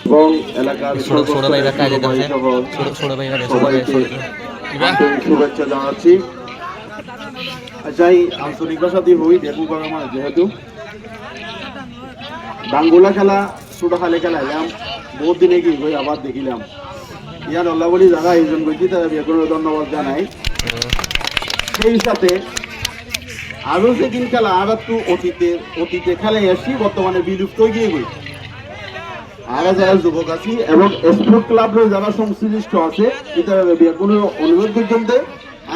এবং এলাকার ছোট ভাইরা কাজে যাচ্ছে, ছোট ভাইরা শুভেচ্ছা জানাচ্ছি। আচ্ছা এই আঞ্চলিক ভাষা দিয়ে হই দেখুন আমার যেহেতু ডাঙ্গুলা খেলা ছোট খালে খেলাইলাম বহুত দিনে কি হই আবার দেখিলাম ইয়ার অল্লা বলি যারা আয়োজন করছি তারা কোনো ধন্যবাদ জানাই। সেই সাথে আরো যেদিন খেলা আর একটু অতীতে খেলাই আসছি বর্তমানে বিলুপ্ত গিয়ে গই আর যারা যুবক আছি এবং স্পোর্ট ক্লাবের যারা সংশ্লিষ্ট আছে এটা কোনো অনুরোধ পর্যন্ত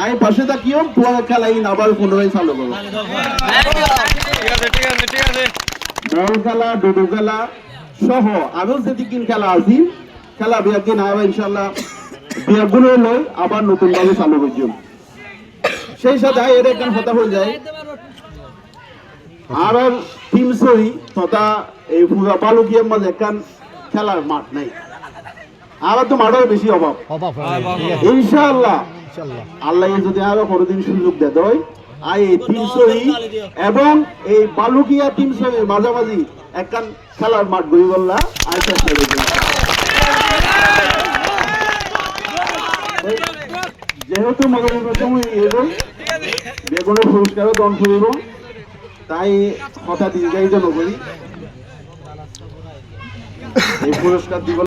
আমি পাশে থাকিও তোমার খেলাই আবার পুনরায় চালু করবো। বল খেলা ডুডু খেলা সহ আরো যেদিন খেলা আছি খেলা বিয়াকিন আবার ইনশাল্লাহ বিয়াগুলো লই আবার নতুন ভাবে চালু করছি। সেই সাথে এর একখান কথা হয়ে যায় আর টিম সহি তথা এই পুরা বালুকিয়ার মাঝে একখান খেলার মাঠ নাই আবার তো মাঠের বেশি অভাব ইনশাআল্লাহ আল্লাহ যদি আরো পরদিন সুযোগ দেয় হয় আর এই টিম সহি এবং এই বালুকিয়া টিম সহি মাঝামাঝি একখান খেলার মাঠ গড়ি বললা আর চেষ্টা করবে। যেহেতু মগরের সময় এলো বেগুনের পুরস্কারও দন করিব তাই কথা দীর্ঘায়িত নকরি এই পুরস্কার দিব